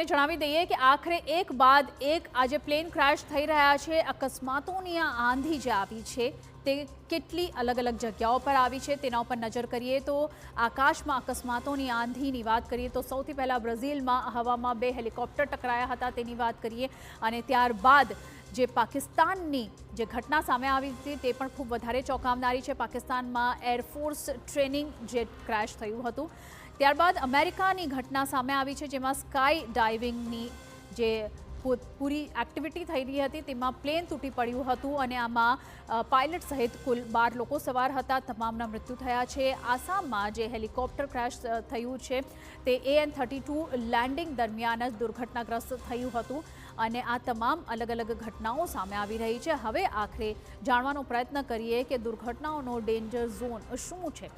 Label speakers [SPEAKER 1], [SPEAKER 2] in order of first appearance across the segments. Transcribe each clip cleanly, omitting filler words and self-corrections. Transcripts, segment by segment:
[SPEAKER 1] આપને જણાવી દઈએ કે આખરે એક બાદ એક આજે પ્લેન ક્રેશ થઈ રહ્યા છે। અકસ્માતોની આ આંધી જે આવી છે તે કેટલી અલગ અલગ જગ્યાઓ પર આવી છે તેના ઉપર નજર કરીએ તો આકાશમાં અકસ્માતોની આંધીની વાત કરીએ તો સૌથી પહેલા બ્રાઝિલમાં હવામાં બે હેલિકોપ્ટર ટકરાયા હતા તેની વાત કરીએ અને ત્યારબાદ જે પાકિસ્તાનની જે ઘટના સામે આવી હતી તે પણ ખૂબ વધારે ચોંકાવનારી છે। પાકિસ્તાનમાં એરફોર્સ ટ્રેનિંગ જેટ ક્રેશ થયું હતું। ત્યારબાદ અમેરિકાની ઘટના સામે આવી છે જેમાં સ્કાય ડાઇવિંગની જે પૂરી એક્ટિવિટી થઈ રહી હતી તેમાં પ્લેન તૂટી પડ્યું હતું અને આમાં પાયલટ સહિત કુલ 12 લોકો સવાર હતા। તમામના મૃત્યુ થયા છે। આસામમાં જે હેલિકોપ્ટર ક્રેશ થયું છે તે AN-32 લેન્ડિંગ દરમિયાન જ દુર્ઘટનાગ્રસ્ત થયું હતું અને આ તમામ અલગ અલગ ઘટનાઓ સામે આવી રહી છે। હવે આખરે જાણવાનો પ્રયત્ન કરીએ કે દુર્ઘટનાઓનો ડેન્જર ઝોન શું છે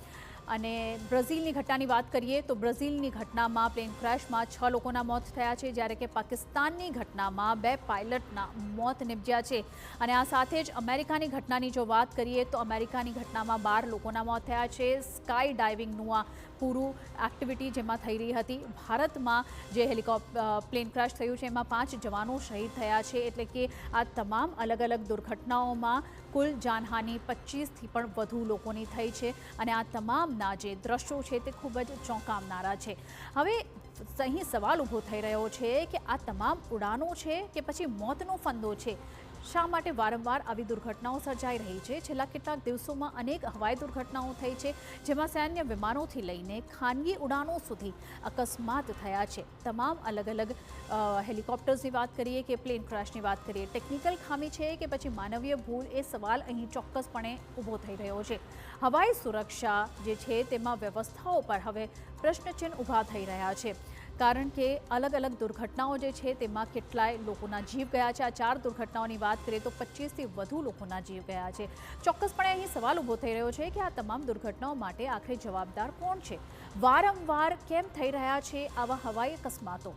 [SPEAKER 1] અને બ્રાઝિલની ઘટનાની વાત કરીએ તો બ્રાઝિલની ઘટનામાં પ્લેન ક્રેશમાં 6 લોકોના મોત થયા છે જ્યારે કે પાકિસ્તાનની ઘટનામાં 2 પાયલટના મોત નિપજ્યા છે અને આ સાથે જ અમેરિકાની ઘટનાની જો વાત કરીએ તો અમેરિકાની ઘટનામાં 12 લોકોના મોત થયા છે। સ્કાય ડાઇવિંગનું આ પૂરું એક્ટિવિટી જેમાં થઈ રહી હતી। ભારતમાં જે પ્લેન ક્રેશ થયું છે એમાં 5 જવાનો શહીદ થયા છે એટલે કે આ તમામ અલગ અલગ દુર્ઘટનાઓમાં કુલ જાનહાનિ 25થી પણ વધુ લોકોની થઈ છે અને આ તમામના જે દ્રશ્યો છે તે ખૂબ જ ચોંકાવનારા છે। હવે અહીં સવાલ ઊભો થઈ રહ્યો છે કે આ તમામ ઉડાનો છે કે પછી મોતનો ફંદો છે? શા માટે વારંવાર આવી દુર્ઘટનાઓ સર્જાઈ રહી છે? છેલ્લા કેટલાક દિવસોમાં અનેક હવાઈ દુર્ઘટનાઓ થઈ છે જેમાં સૈન્ય વિમાનોથી લઈને ખાનગી ઉડાનો સુધી અકસ્માત થયા છે। તમામ અલગ અલગ હેલિકોપ્ટર્સની વાત કરીએ કે પ્લેન ક્રેશની વાત કરીએ, ટેકનિકલ ખામી છે કે પછી માનવીય ભૂલ, એ સવાલ અહીં ચોક્કસપણે ઊભો થઈ રહ્યો છે। હવાઈ સુરક્ષા જે છે તેમાં વ્યવસ્થાઓ પર હવે પ્રશ્નચિહ્ન ઊભા થઈ રહ્યા છે કારણ કે અલગ અલગ દુર્ઘટનાઓ જે છે તેમાં કેટલાય લોકોના જીવ ગયા છે। આ 4 દુર્ઘટનાઓની વાત કરીએ તો 25થી વધુ લોકોના જીવ ગયા છે। ચોક્કસપણે અહીં સવાલ ઊભો થઈ રહ્યો છે કે આ તમામ દુર્ઘટનાઓ માટે આખરે જવાબદાર કોણ છે? વારંવાર કેમ થઈ રહ્યા છે આવા હવાઈ અકસ્માતો?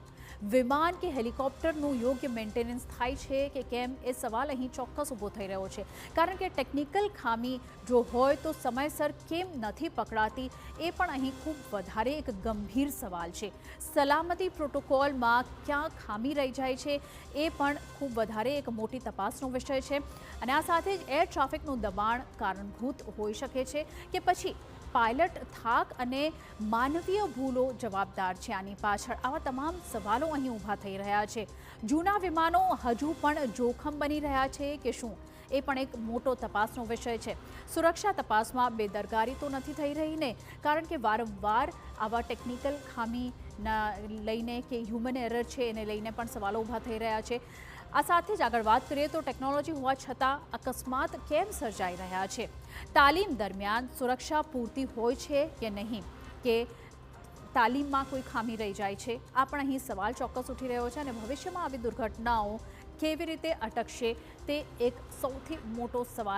[SPEAKER 1] વિમાન કે હેલિકોપ્ટરનું યોગ્ય મેન્ટેનન્સ થાય છે કે કેમ, એ સવાલ અહીં ચોક્કસ ઊભો થઈ રહ્યો છે કારણ કે ટેકનિકલ ખામી જો હોય તો સમયસર કેમ નથી પકડાતી એ પણ અહીં ખૂબ વધારે એક ગંભીર સવાલ છે। સલામતી પ્રોટોકોલમાં ક્યાં ખામી રહી જાય છે એ પણ ખૂબ વધારે એક મોટી તપાસનો વિષય છે અને આ સાથે જ એર ટ્રાફિકનું દબાણ કારણભૂત હોઈ શકે છે કે પછી પાયલટ થાક અને માનવીય ભૂલો જવાબદાર છે આની પાછળ? આવા તમામ સવાલો અહીં ઊભા થઈ રહ્યા છે। જૂના વિમાનો હજુ પણ જોખમ બની રહ્યા છે કે શું, એ પણ એક મોટો તપાસનો વિષય છે। સુરક્ષા તપાસમાં બેદરકારી તો નથી થઈ રહી ને? કારણ કે વારંવાર આવા ટેકનિકલ ખામીના લઈને કે હ્યુમન એરર છે એને લઈને પણ સવાલો ઊભા થઈ રહ્યા છે। આ સાથે જ આગળ વાત કરીએ તો ટેકનોલોજી હોવા છતાં અકસ્માત કેમ સર્જાઈ રહ્યા છે? તાલીમ દરમિયાન સુરક્ષા પૂરતી હોય છે કે નહીં, કે તાલીમમાં કોઈ ખામી રહી જાય છે? આ પણ અહીં સવાલ ચોક્કસ ઉઠી રહ્યો છે અને ભવિષ્યમાં આવી દુર્ઘટનાઓ કેવી રીતે અટકશે તે એક સૌથી મોટો સવાલ